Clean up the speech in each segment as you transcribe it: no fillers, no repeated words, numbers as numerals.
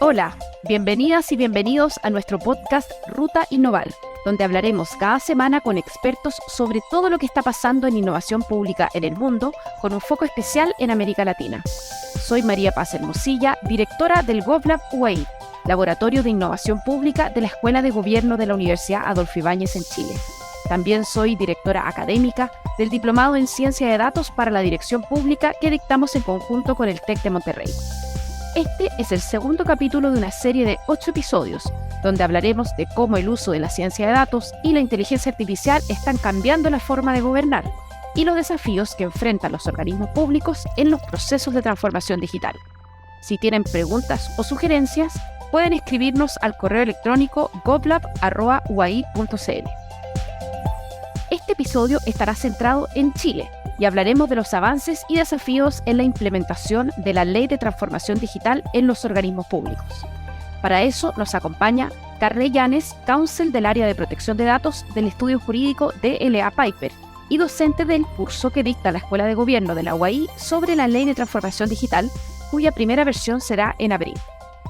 Hola, bienvenidas y bienvenidos a nuestro podcast Ruta Innoval, donde hablaremos cada semana con expertos sobre todo lo que está pasando en innovación pública en el mundo, con un foco especial en América Latina. Soy María Paz Hermosilla, directora del GovLab UAI, Laboratorio de Innovación Pública de la Escuela de Gobierno de la Universidad Adolfo Ibáñez en Chile. También soy directora académica del Diplomado en Ciencia de Datos para la Dirección Pública que dictamos en conjunto con el TEC de Monterrey. Este es el segundo capítulo de una serie de 8 episodios, donde hablaremos de cómo el uso de la ciencia de datos y la inteligencia artificial están cambiando la forma de gobernar y los desafíos que enfrentan los organismos públicos en los procesos de transformación digital. Si tienen preguntas o sugerencias, pueden escribirnos al correo electrónico govlab@uai.cl. Este episodio estará centrado en Chile y hablaremos de los avances y desafíos en la implementación de la Ley de Transformación Digital en los organismos públicos. Para eso nos acompaña Carla Llanes, counsel del área de protección de datos del estudio jurídico DLA Piper y docente del curso que dicta la Escuela de Gobierno de la UAI sobre la Ley de Transformación Digital, cuya primera versión será en abril.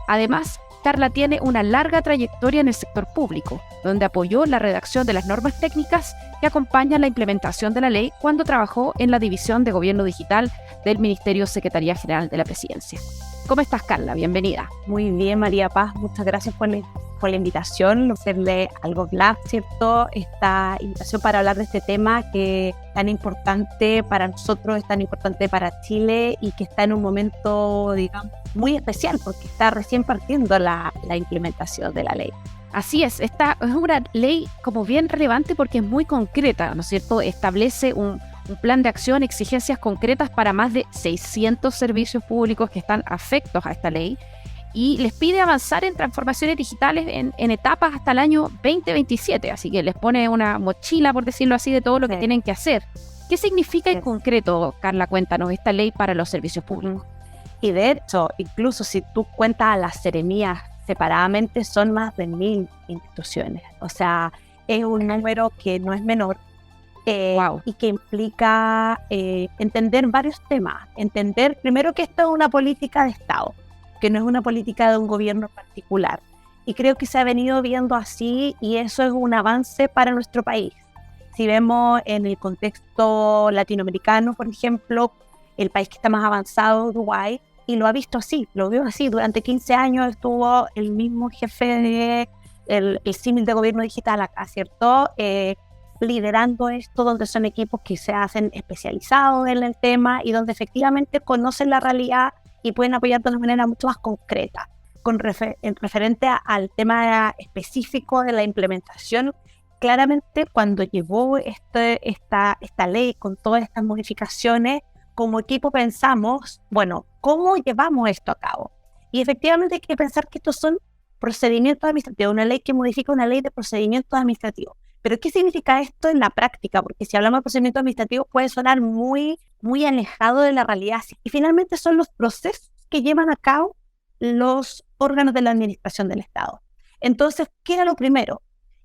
Además, Carla tiene una larga trayectoria en el sector público, donde apoyó la redacción de las normas técnicas que acompañan la implementación de la ley cuando trabajó en la División de Gobierno Digital del Ministerio Secretaría General de la Presidencia. ¿Cómo estás, Carla? Bienvenida. Muy bien, María Paz. Muchas gracias por la invitación, hacerle al GovLab, ¿cierto? Esta invitación para hablar de este tema que es tan importante para nosotros, es tan importante para Chile y que está en un momento, digamos, muy especial porque está recién partiendo la implementación de la ley. Así es, esta es una ley como bien relevante porque es muy concreta, ¿no es cierto? Establece un plan de acción, exigencias concretas para más de 600 servicios públicos que están afectos a esta ley y les pide avanzar en transformaciones digitales en etapas hasta el año 2027, así que les pone una mochila, por decirlo así, de todo lo que tienen que hacer. ¿Qué significa en concreto, Carla, cuéntanos, esta ley para los servicios públicos? Y de hecho, incluso si tú cuentas a las seremías separadamente, son más de 1.000 instituciones. O sea, es un número que no es menor y que implica entender varios temas. Entender primero que esto es una política de Estado, que no es una política de un gobierno particular. Y creo que se ha venido viendo así y eso es un avance para nuestro país. Si vemos en el contexto latinoamericano, por ejemplo, el país que está más avanzado, Dubái, y lo ha visto así, lo vio así. Durante 15 años estuvo el mismo jefe del símil de gobierno digital acá, ¿cierto? Liderando esto, donde son equipos que se hacen especializados en el tema y donde efectivamente conocen la realidad y pueden apoyar de una manera mucho más concreta. En referente al tema específico de la implementación, claramente cuando llegó esta ley con todas estas modificaciones, como equipo pensamos, bueno, ¿cómo llevamos esto a cabo? Y efectivamente hay que pensar que estos son procedimientos administrativos, una ley que modifica una ley de procedimientos administrativos. Pero ¿qué significa esto en la práctica? Porque si hablamos de procedimientos administrativos puede sonar muy, muy alejado de la realidad. Y finalmente son los procesos que llevan a cabo los órganos de la administración del Estado. Entonces, ¿qué era lo primero?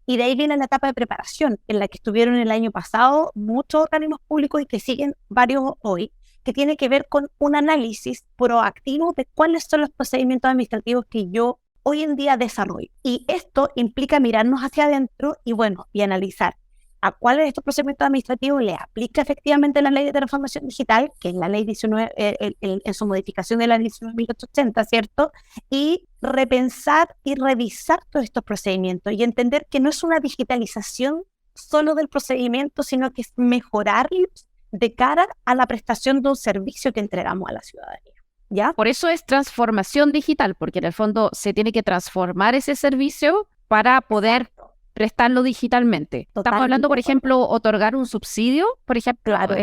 Y de ahí viene la etapa de preparación, en la que estuvieron el año pasado muchos organismos públicos y que siguen varios hoy, que tiene que ver con un análisis proactivo de cuáles son los procedimientos administrativos que yo hoy en día desarrollo. Y esto implica mirarnos hacia adentro y analizar a cuáles de estos procedimientos administrativos le aplica efectivamente la Ley de Transformación Digital, que es la Ley 19, en su modificación de la Ley 19.880, ¿cierto? Y repensar y revisar todos estos procedimientos y entender que no es una digitalización solo del procedimiento, sino que es mejorarlos de cara a la prestación de un servicio que entregamos a la ciudadanía. ¿Ya? Por eso es transformación digital, porque en el fondo se tiene que transformar ese servicio para poder prestarlo digitalmente. Totalmente. Estamos hablando, por ejemplo, otorgar un subsidio, por ejemplo, claro.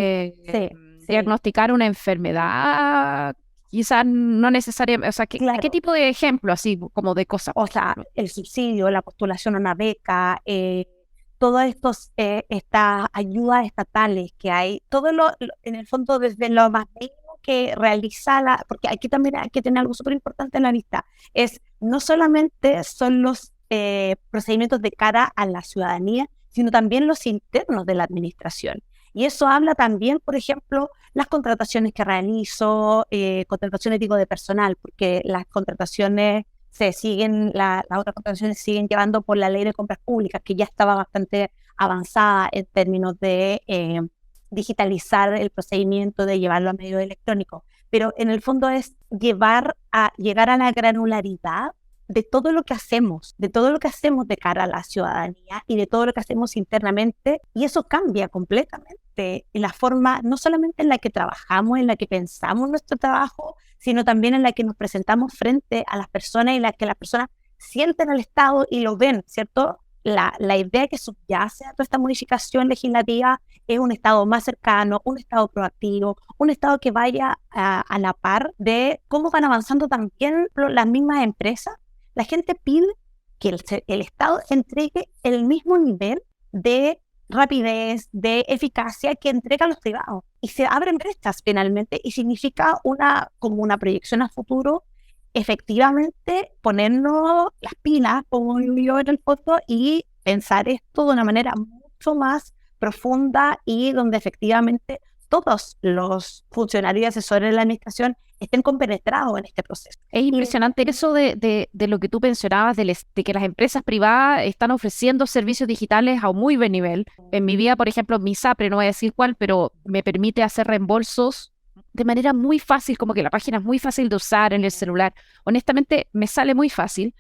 diagnosticar una enfermedad, quizás no necesariamente, o sea, ¿qué tipo de ejemplo así como de cosas? O sea, el subsidio, la postulación a una beca, todas estas ayudas estatales que hay, todo en el fondo desde lo más mínimo que realiza porque aquí también hay que tener algo súper importante en la lista, es no solamente son los procedimientos de cara a la ciudadanía, sino también los internos de la administración. Y eso habla también, por ejemplo, las contrataciones que realizo, contrataciones, digo, de personal, porque las contrataciones las otras contrataciones se siguen llevando por la ley de compras públicas, que ya estaba bastante avanzada en términos de digitalizar el procedimiento, de llevarlo a medios electrónicos. Pero en el fondo es llegar a la granularidad de todo lo que hacemos, de cara a la ciudadanía y de todo lo que hacemos internamente, y eso cambia completamente la forma, no solamente en la que trabajamos, en la que pensamos nuestro trabajo, sino también en la que nos presentamos frente a las personas y la que las personas sienten al Estado y lo ven, ¿cierto? La idea que subyace a toda esta modificación legislativa es un Estado más cercano, un Estado proactivo, un Estado que vaya a la par de cómo van avanzando también las mismas empresas. La gente pide que el Estado entregue el mismo nivel de rapidez, de eficacia que entregan los privados. Y se abren brechas finalmente y significa como una proyección a futuro, efectivamente ponernos las pilas, como yo en el fondo, y pensar esto de una manera mucho más profunda y donde efectivamente todos los funcionarios y asesores de la administración estén compenetrados en este proceso. Es impresionante eso de lo que tú mencionabas, de que las empresas privadas están ofreciendo servicios digitales a un muy buen nivel. En mi vida, por ejemplo, mi SAPRE, no voy a decir cuál, pero me permite hacer reembolsos de manera muy fácil, como que la página es muy fácil de usar en el celular. Honestamente, me sale muy fácil.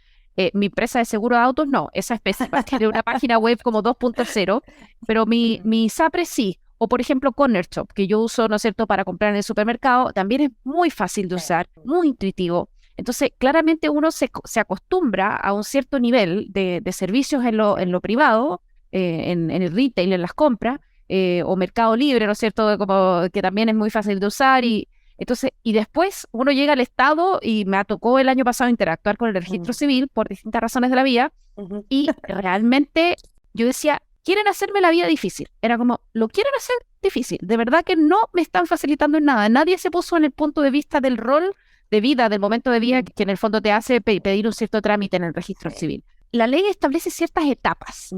Mi empresa de seguro de autos, no, esa especie tiene una página web como 2.0, pero mi SAPRE sí. O, por ejemplo, Corner Shop, que yo uso, ¿no es cierto?, para comprar en el supermercado, también es muy fácil de usar, muy intuitivo. Entonces, claramente uno se acostumbra a un cierto nivel de servicios en lo privado, en el retail, en las compras, o Mercado Libre, ¿no es cierto?, como que también es muy fácil de usar. Y entonces, y después uno llega al Estado, y me tocó el año pasado interactuar con el registro civil por distintas razones de la vida, y realmente yo decía, quieren hacerme la vida difícil. Era como, lo quieren hacer difícil. De verdad que no me están facilitando en nada. Nadie se puso en el punto de vista del rol de vida, del momento de vida que en el fondo te hace pedir un cierto trámite en el registro civil. La ley establece ciertas etapas.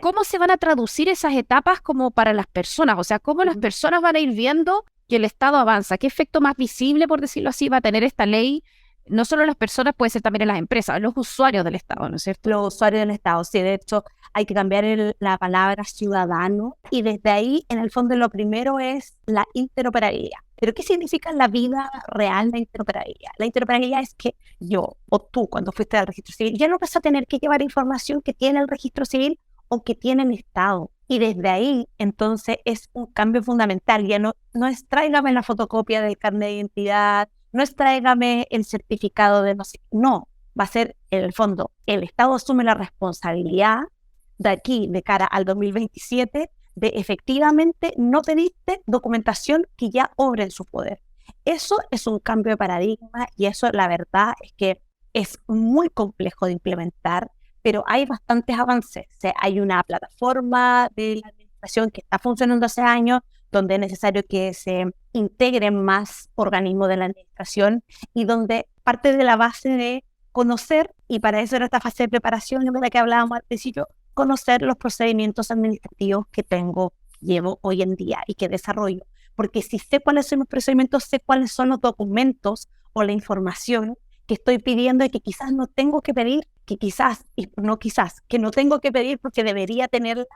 ¿Cómo se van a traducir esas etapas como para las personas? O sea, ¿cómo las personas van a ir viendo que el Estado avanza? ¿Qué efecto más visible, por decirlo así, va a tener esta ley? No solo las personas, puede ser también en las empresas, los usuarios del Estado, ¿no es cierto? Los usuarios del Estado, sí. De hecho, hay que cambiar la palabra ciudadano, y desde ahí, en el fondo, lo primero es la interoperabilidad. ¿Pero qué significa en la vida real la interoperabilidad? La interoperabilidad es que yo o tú, cuando fuiste al registro civil, ya no vas a tener que llevar información que tiene el registro civil o que tiene el Estado. Y desde ahí, entonces, es un cambio fundamental. Ya no es tráigame la fotocopia del carnet de identidad, no es tráigame el certificado de no sé, no, va a ser en el fondo, el Estado asume la responsabilidad de aquí, de cara al 2027, de efectivamente no pediste documentación que ya obra en su poder. Eso es un cambio de paradigma, y eso la verdad es que es muy complejo de implementar, pero hay bastantes avances. O sea, hay una plataforma de la administración que está funcionando hace años, donde es necesario que se integren más organismos de la administración, y donde parte de la base de conocer, y para eso era esta fase de preparación de la que hablábamos al principio, conocer los procedimientos administrativos que llevo hoy en día y que desarrollo. Porque si sé cuáles son los procedimientos, sé cuáles son los documentos o la información que estoy pidiendo y que quizás no tengo que pedir, que no tengo que pedir porque debería tenerla,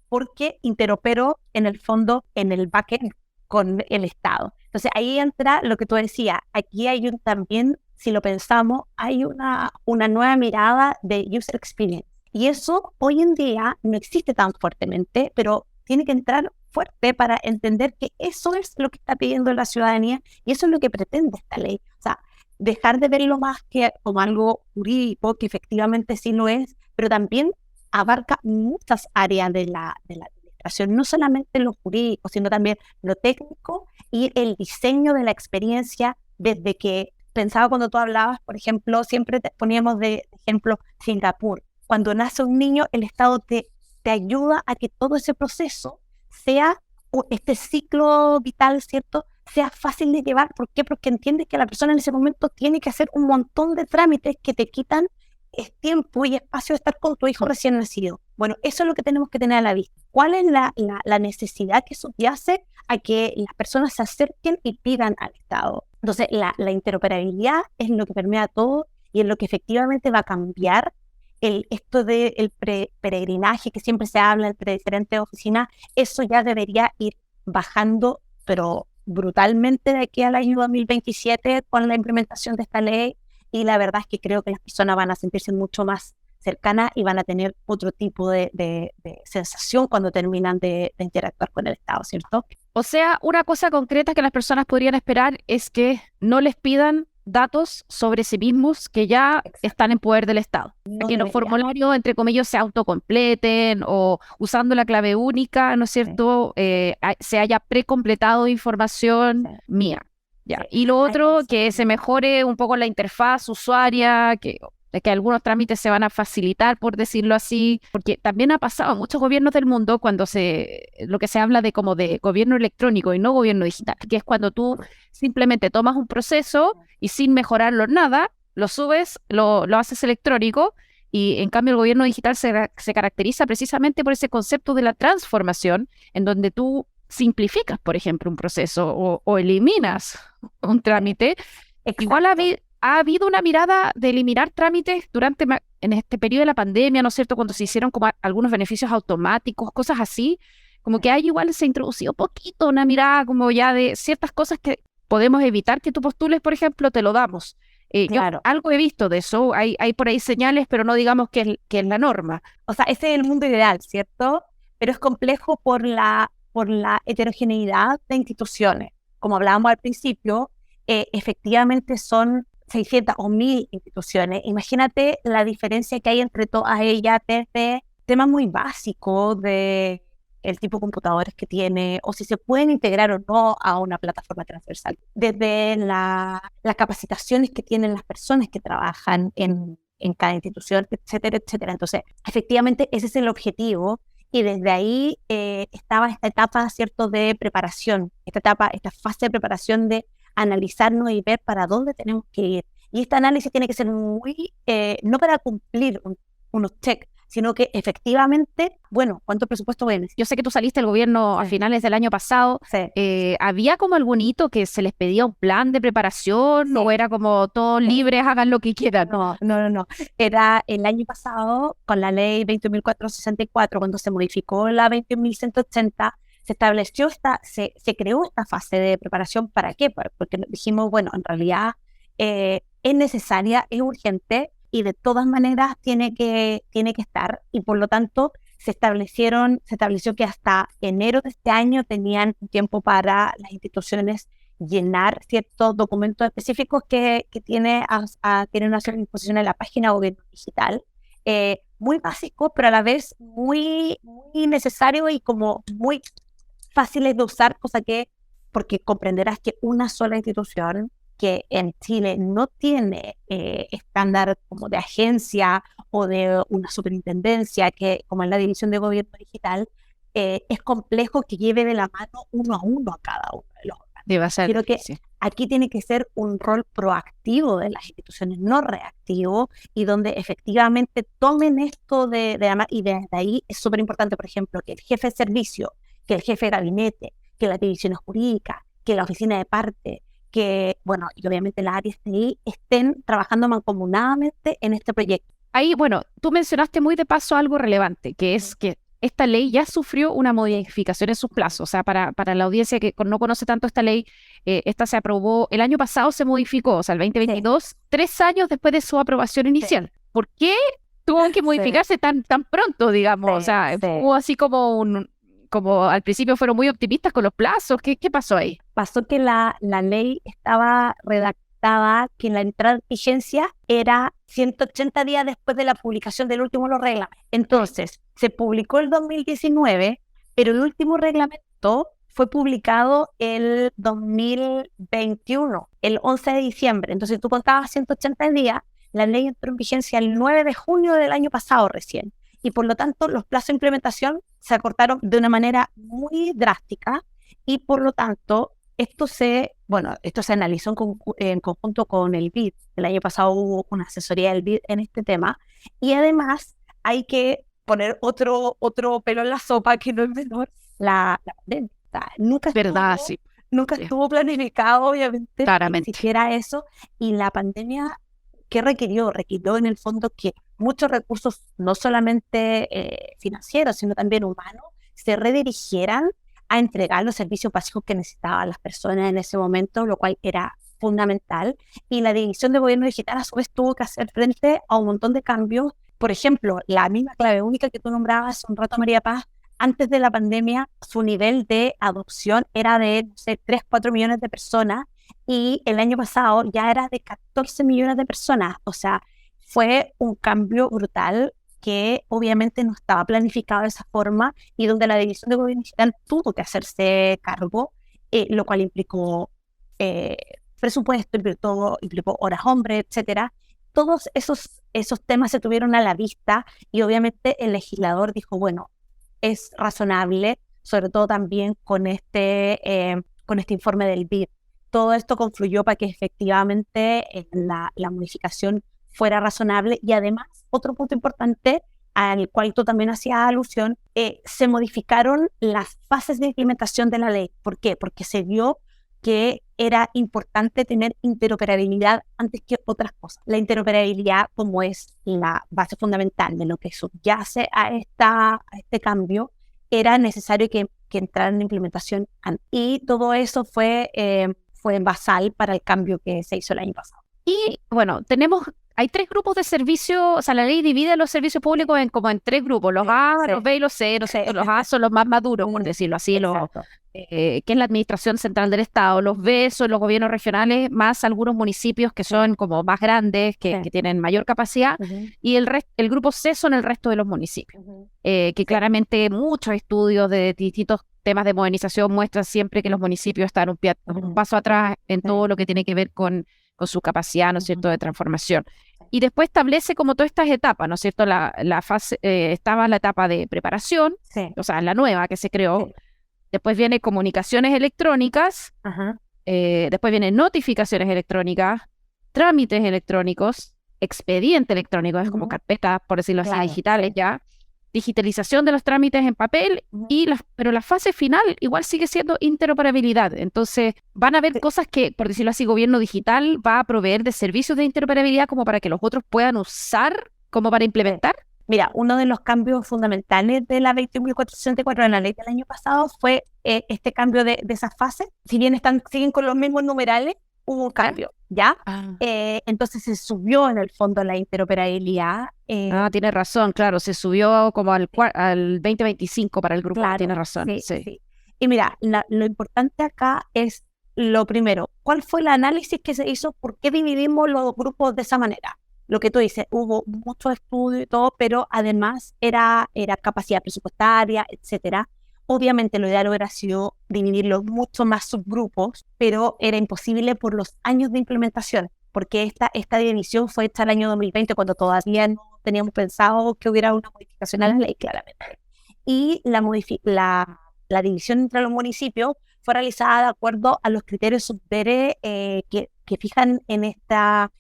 porque interopero en el fondo, en el backend con el Estado. Entonces ahí entra lo que tú decías, aquí hay también, si lo pensamos, hay una nueva mirada de user experience. Y eso hoy en día no existe tan fuertemente, pero tiene que entrar fuerte para entender que eso es lo que está pidiendo la ciudadanía, y eso es lo que pretende esta ley. O sea, dejar de verlo más que como algo jurídico, que efectivamente sí lo es, pero también abarca muchas áreas de la administración, no solamente lo jurídico, sino también lo técnico y el diseño de la experiencia. Desde que pensaba, cuando tú hablabas, por ejemplo, siempre poníamos de ejemplo Singapur. Cuando nace un niño, el Estado te ayuda a que todo ese proceso sea, este ciclo vital, ¿cierto?, sea fácil de llevar. ¿Por qué? Porque entiendes que la persona en ese momento tiene que hacer un montón de trámites que te quitan tiempo y espacio de estar con tu hijo recién nacido. Bueno, eso es lo que tenemos que tener a la vista. ¿Cuál es la necesidad que subyace a que las personas se acerquen y pidan al Estado? Entonces, la interoperabilidad es lo que permea todo, y en lo que efectivamente va a cambiar esto del peregrinaje que siempre se habla entre diferentes oficinas, eso ya debería ir bajando, pero brutalmente de aquí al año 2027 con la implementación de esta ley, y la verdad es que creo que las personas van a sentirse mucho más cercanas y van a tener otro tipo de sensación cuando terminan de interactuar con el Estado, ¿cierto? O sea, una cosa concreta que las personas podrían esperar es que no les pidan datos sobre sí mismos que ya están en poder del Estado. No Que los debería. formularios, entre comillas, se autocompleten o usando la clave única, ¿no es cierto? Se haya precompletado información mía. Ya. Sí. Y lo otro, que se mejore un poco la interfaz usuaria, que algunos trámites se van a facilitar, por decirlo así, porque también ha pasado en muchos gobiernos del mundo cuando lo que se habla de como de gobierno electrónico y no gobierno digital, que es cuando tú simplemente tomas un proceso y sin mejorarlo nada, lo subes, lo haces electrónico, y en cambio el gobierno digital se caracteriza precisamente por ese concepto de la transformación, en donde tú simplificas, por ejemplo, un proceso o eliminas un trámite. Igual ha habido una mirada de eliminar trámites en este periodo de la pandemia, ¿no es cierto? Cuando se hicieron como algunos beneficios automáticos, cosas así, como que hay igual se ha introducido poquito una mirada como ya de ciertas cosas que podemos evitar que tú postules, por ejemplo, te lo damos. Claro. Yo algo he visto de eso, hay por ahí señales, pero no digamos que es la norma. O sea, ese es el mundo ideal, ¿cierto? Pero es complejo por la heterogeneidad de instituciones. Como hablábamos al principio, efectivamente son 600 o 1000 instituciones. Imagínate la diferencia que hay entre todas ellas, desde temas muy básicos de el tipo de computadores que tiene, o si se pueden integrar o no a una plataforma transversal, desde las capacitaciones que tienen las personas que trabajan en cada institución, etcétera, etcétera. Entonces, efectivamente, ese es el objetivo, y desde ahí estaba esta etapa, ¿cierto?, de preparación, esta fase de preparación de analizarnos y ver para dónde tenemos que ir. Y este análisis tiene que ser muy, no para cumplir unos checks, sino que efectivamente, bueno, ¿cuánto presupuesto voy a necesitar? Yo sé que tú saliste del gobierno a finales del año pasado. Sí. ¿Había como algún hito que se les pedía un plan de preparación o era como todos libres, hagan lo que quieran? No. Era el año pasado, con la ley 20.464, cuando se modificó la 20.180, se estableció se creó esta fase de preparación. ¿Para qué? Porque dijimos, bueno, en realidad es necesaria, es urgente, y de todas maneras tiene que estar, y por lo tanto se estableció que hasta enero de este año tenían tiempo para las instituciones llenar ciertos documentos específicos que tiene una sola disposición en la página Gobierno Digital, muy básico, pero a la vez muy, muy necesario y como muy fáciles de usar, porque comprenderás que una sola institución que en Chile no tiene estándar como de agencia o de una superintendencia, que como es la División de Gobierno Digital, es complejo que lleve de la mano uno a uno a cada uno de los órganos. Debe ser. Creo que aquí tiene que ser un rol proactivo de las instituciones, no reactivo, y donde efectivamente tomen esto y desde ahí es súper importante, por ejemplo, que el jefe de servicio, que el jefe de gabinete, que la división jurídica, que la oficina de parte, que, bueno, y obviamente las áreas de ahí estén trabajando mancomunadamente en este proyecto. Ahí, bueno, tú mencionaste muy de paso algo relevante, que es que esta ley ya sufrió una modificación en sus plazos. O sea, para la audiencia que no conoce tanto esta ley, esta se aprobó, el año pasado se modificó, o sea, el 2022, 3 años después de su aprobación inicial. ¿Por qué tuvo que modificarse tan pronto, digamos? O sea, hubo así como al principio fueron muy optimistas con los plazos. ¿Qué pasó ahí? Pasó que la ley estaba redactada que la entrada en vigencia era 180 días después de la publicación del último reglamento. Entonces, se publicó el 2019, pero el último reglamento fue publicado el 2021, el 11 de diciembre. Entonces, tú contabas 180 días, la ley entró en vigencia el 9 de junio del año pasado recién. Y por lo tanto, los plazos de implementación se acortaron de una manera muy drástica, y por lo tanto, esto se analizó en conjunto con el BID. El año pasado hubo una asesoría del BID en este tema, y además hay que poner otro pelo en la sopa que no es menor, la pandemia. Nunca estuvo planificado, obviamente, claramente, que existiera eso, y la pandemia ¿qué requirió? Requirió en el fondo que muchos recursos, no solamente financieros, sino también humanos, se redirigieran a entregar los servicios básicos que necesitaban las personas en ese momento, lo cual era fundamental. Y la División de Gobierno Digital a su vez tuvo que hacer frente a un montón de cambios. Por ejemplo, la misma clave única que tú nombrabas hace un rato, María Paz, antes de la pandemia, su nivel de adopción era de, no sé, 3, 4 millones de personas, y el año pasado ya era de 14 millones de personas. O sea, fue un cambio brutal que obviamente no estaba planificado de esa forma y donde la División de Gobierno Digital tuvo que hacerse cargo, lo cual implicó presupuesto, implicó horas hombre, etcétera. Todos esos temas se tuvieron a la vista y obviamente el legislador dijo, bueno, es razonable, sobre todo también con este informe del BID. Todo esto confluyó para que efectivamente la modificación fuera razonable y además, otro punto importante al cual tú también hacías alusión, se modificaron las fases de implementación de la ley. ¿Por qué? Porque se vio que era importante tener interoperabilidad antes que otras cosas. La interoperabilidad, como es la base fundamental de lo que subyace a este cambio, era necesario que entrara en implementación antes. Y todo eso fue basal para el cambio que se hizo el año pasado. Y bueno, hay 3 grupos de servicios, o sea, la ley divide los servicios públicos como en 3 grupos, los A, los B y los C, los A son los más maduros, por decirlo así, que es la Administración Central del Estado, los B son los gobiernos regionales, más algunos municipios que son como más grandes, que tienen mayor capacidad, y el grupo C son el resto de los municipios, que claramente muchos estudios de distintos temas de modernización muestran siempre que los municipios están un paso atrás en todo lo que tiene que ver con su capacidad, ¿no es cierto?, de transformación. Y después establece como todas estas etapas, ¿no es cierto? La fase, estaba la etapa de preparación, o sea, la nueva que se creó. Después viene comunicaciones electrónicas, después vienen notificaciones electrónicas, trámites electrónicos, expediente electrónico, es como carpetas, por decirlo así, digitales ya, digitalización de los trámites en papel, pero la fase final igual sigue siendo interoperabilidad. Entonces van a haber cosas que, por decirlo así, gobierno digital va a proveer de servicios de interoperabilidad como para que los otros puedan usar, como para implementar. Mira, uno de los cambios fundamentales de la 21.464 en la ley del año pasado fue este cambio de esa fase. Si bien siguen con los mismos numerales, hubo un cambio, ¿ya? Entonces se subió en el fondo la interoperabilidad. Tiene razón, claro, se subió como al 2025 para el grupo, claro, tiene razón. Sí. Y mira, lo importante acá es lo primero, ¿cuál fue el análisis que se hizo? ¿Por qué dividimos los grupos de esa manera? Lo que tú dices, hubo mucho estudio y todo, pero además era capacidad presupuestaria, etcétera. Obviamente lo ideal hubiera sido dividirlo mucho más subgrupos, pero era imposible por los años de implementación, porque esta división fue hecha el año 2020, cuando todavía no teníamos pensado que hubiera una modificación a la ley, claramente. Y la división entre los municipios fue realizada de acuerdo a los criterios subdere que fijan en esta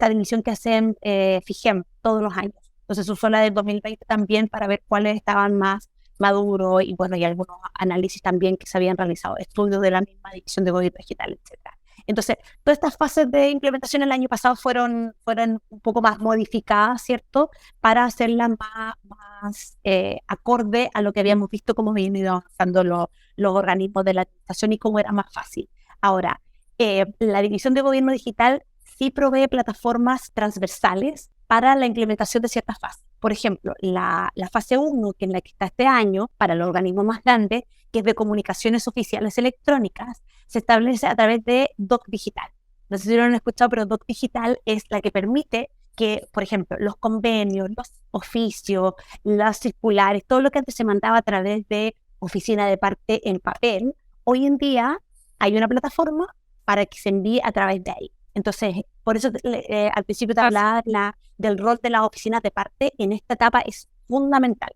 división que hacen FIGEM todos los años. Entonces se usó la del 2020 también para ver cuáles estaban más maduro y bueno, y algunos análisis también que se habían realizado, estudios de la misma División de Gobierno Digital, etcétera. Entonces, todas estas fases de implementación el año pasado fueron un poco más modificadas, ¿cierto?, para hacerlas más acorde a lo que habíamos visto, cómo habían ido avanzando los organismos de la administración y cómo era más fácil. Ahora, la División de Gobierno Digital sí provee plataformas transversales para la implementación de ciertas fases. Por ejemplo, la fase 1, que en la que está este año, para los organismos más grandes, que es de comunicaciones oficiales electrónicas, se establece a través de Doc Digital. No sé si lo han escuchado, pero Doc Digital es la que permite que, por ejemplo, los convenios, los oficios, las circulares, todo lo que antes se mandaba a través de oficina de parte en papel, hoy en día hay una plataforma para que se envíe a través de ahí. Entonces, por eso al principio te hablaba del rol de las oficinas de parte en esta etapa es fundamental.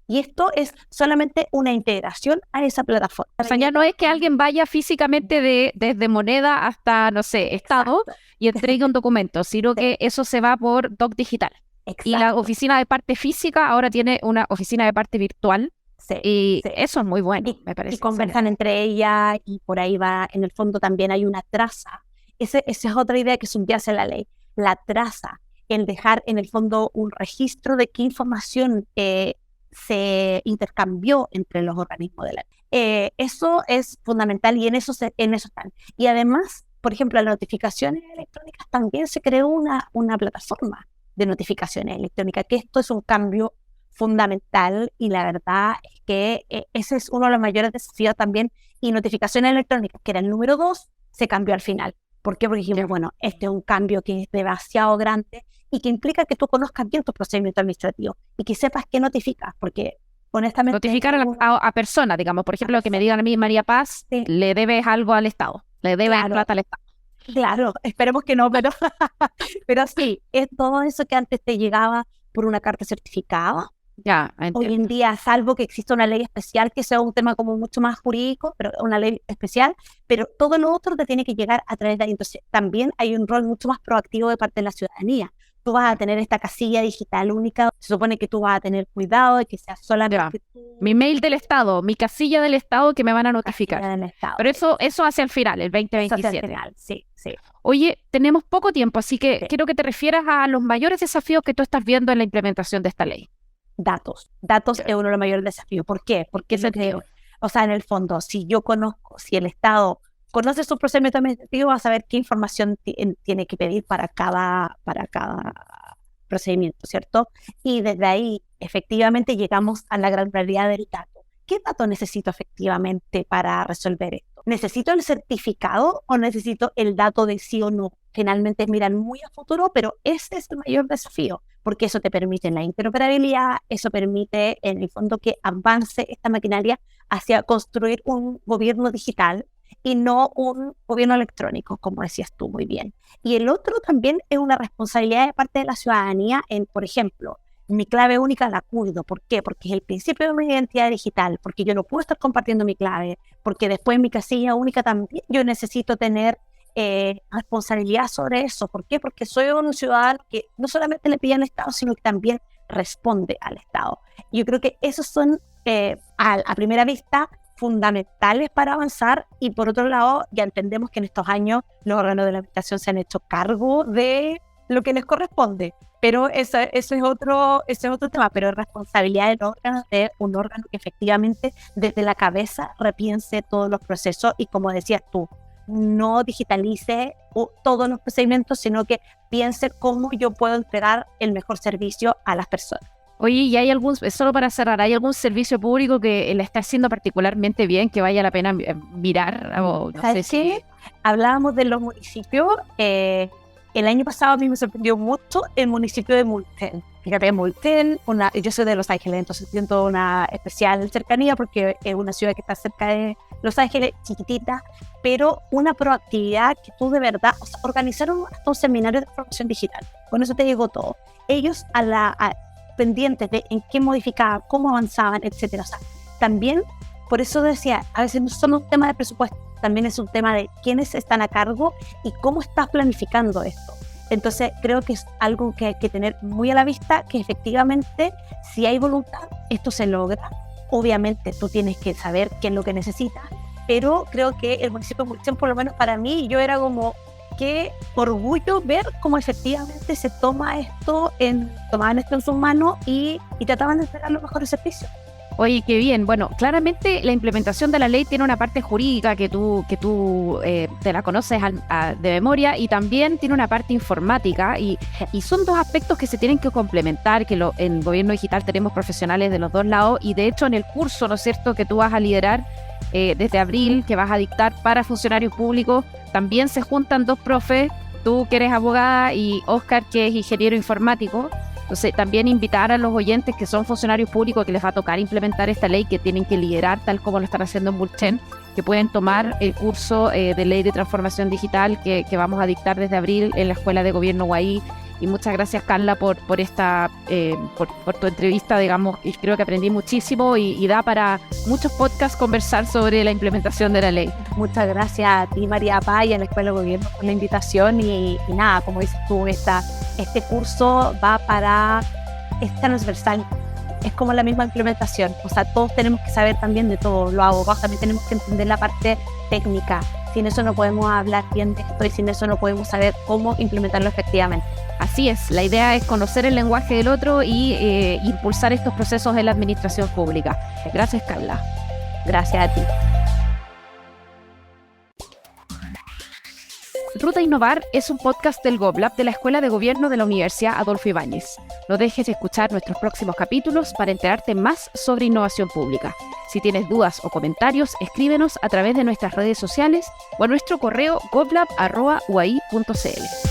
Y esto es solamente una integración a esa plataforma. O sea, ya no es que alguien vaya físicamente desde moneda hasta, no sé, Estado, exacto, y entregue un documento, sino que eso se va por Doc Digital. Exacto. Y la oficina de parte física ahora tiene una oficina de parte virtual. Y eso es muy bueno, me parece. Y conversan entre ellas y por ahí va, en el fondo también hay una traza. Esa es otra idea que subyace en la ley. la traza, en dejar en el fondo un registro de qué información se intercambió entre los organismos de la ley. Eso es fundamental y en eso están. Y además, por ejemplo, las notificaciones electrónicas también se creó una plataforma de notificaciones electrónicas, que esto es un cambio fundamental y la verdad es que ese es uno de los mayores desafíos también. Y notificaciones electrónicas, que era el número 2, se cambió al final. ¿Por qué? Porque dijimos, bueno, este es un cambio que es demasiado grande y que implica que tú conozcas bien tus procedimientos administrativos y que sepas qué notificas, porque honestamente... Notificar a personas, digamos, por ejemplo, que me digan a mí, María Paz, sí, le debes algo al Estado, le debes plata al Estado. Claro, esperemos que no, pero sí, es todo eso que antes te llegaba por una carta certificada. Ya, entiendo. Hoy en día, salvo que exista una ley especial, que sea un tema como mucho más jurídico, pero una ley especial, pero todo lo otro te tiene que llegar a través de ahí. Entonces, también hay un rol mucho más proactivo de parte de la ciudadanía. Tú vas a tener esta casilla digital única, se supone que tú vas a tener cuidado de que sea solamente tú. Mi mail del Estado, mi casilla del Estado que me van a notificar. Pero eso hacia el final, el 2027. Eso hacia el final, sí. Oye, tenemos poco tiempo, así que quiero que te refieras a los mayores desafíos que tú estás viendo en la implementación de esta ley. Datos es uno de los mayores desafíos. ¿Por qué? Porque o sea, en el fondo, si el Estado conoce su procedimiento administrativo, va a saber qué información tiene que pedir para cada procedimiento, ¿cierto? Y desde ahí, efectivamente, llegamos a la gran realidad del dato. ¿Qué dato necesito efectivamente para resolver esto? ¿Necesito el certificado o necesito el dato de sí o no? Finalmente miran muy a futuro, pero ese es el mayor desafío, porque eso te permite la interoperabilidad, eso permite en el fondo que avance esta maquinaria hacia construir un gobierno digital y no un gobierno electrónico, como decías tú muy bien. Y el otro también es una responsabilidad de parte de la ciudadanía en, por ejemplo, mi clave única la cuido. ¿Por qué? Porque es el principio de mi identidad digital, porque yo no puedo estar compartiendo mi clave, porque después en mi casilla única también yo necesito tener responsabilidad sobre eso. ¿Por qué? Porque soy un ciudadano que no solamente le pide al Estado, sino que también responde al Estado. Yo creo que esos son, a primera vista, fundamentales para avanzar, y por otro lado, ya entendemos que en estos años los órganos de la administración se han hecho cargo de lo que les corresponde, pero eso es otro tema, pero es responsabilidad del órgano, de un órgano que efectivamente desde la cabeza repiense todos los procesos y, como decías tú, no digitalice todos los procedimientos, sino que piense cómo yo puedo entregar el mejor servicio a las personas. Oye, ¿y solo para cerrar, hay algún servicio público que le está haciendo particularmente bien, que vaya la pena mirar? O no sé si... Hablábamos de los municipios. El año pasado a mí me sorprendió mucho el municipio de Multen. Fíjate, Multen, yo soy de Los Ángeles, entonces siento una especial cercanía porque es una ciudad que está cerca de Los Ángeles, chiquitita, pero una proactividad que tú de verdad, o sea, organizaron hasta un seminario de formación digital. Con eso te digo todo. Ellos pendientes de en qué modificaban, cómo avanzaban, etcétera. O sea, también, por eso decía, a veces no solo un tema de presupuesto, también es un tema de quiénes están a cargo y cómo estás planificando esto. Entonces, creo que es algo que hay que tener muy a la vista, que efectivamente, si hay voluntad, esto se logra. Obviamente, tú tienes que saber qué es lo que necesitas, pero creo que el municipio de Mulchen, por lo menos para mí, yo era como, qué orgullo ver cómo efectivamente se tomaban esto en sus manos y trataban de entregar los mejores servicios. Oye, qué bien. Bueno, claramente la implementación de la ley tiene una parte jurídica que tú te la conoces de memoria, y también tiene una parte informática, y son dos aspectos que se tienen que complementar, que en Gobierno Digital tenemos profesionales de los dos lados, y de hecho en el curso, ¿no es cierto?, que tú vas a liderar desde abril, que vas a dictar para funcionarios públicos, también se juntan dos profes, tú que eres abogada y Oscar que es ingeniero informático. Entonces, también invitar a los oyentes que son funcionarios públicos, que les va a tocar implementar esta ley, que tienen que liderar tal como lo están haciendo en Mulchen, que pueden tomar el curso de Ley de Transformación Digital que vamos a dictar desde abril en la Escuela de Gobierno UAI. Y muchas gracias, Carla, por tu entrevista, digamos, y creo que aprendí muchísimo y da para muchos podcasts conversar sobre la implementación de la ley. Muchas gracias a ti, María Paz, y a la Escuela de Gobierno por la invitación, y nada, como dices tú, este curso es transversal, es como la misma implementación, o sea, todos tenemos que saber también de todo, los abogados también tenemos que entender la parte técnica, sin eso no podemos hablar bien de esto y sin eso no podemos saber cómo implementarlo efectivamente. Así es, la idea es conocer el lenguaje del otro y impulsar estos procesos en la administración pública. Gracias, Carla. Gracias a ti. Ruta Innovar es un podcast del GovLab de la Escuela de Gobierno de la Universidad Adolfo Ibáñez. No dejes de escuchar nuestros próximos capítulos para enterarte más sobre innovación pública. Si tienes dudas o comentarios, escríbenos a través de nuestras redes sociales o a nuestro correo govlab@uai.cl.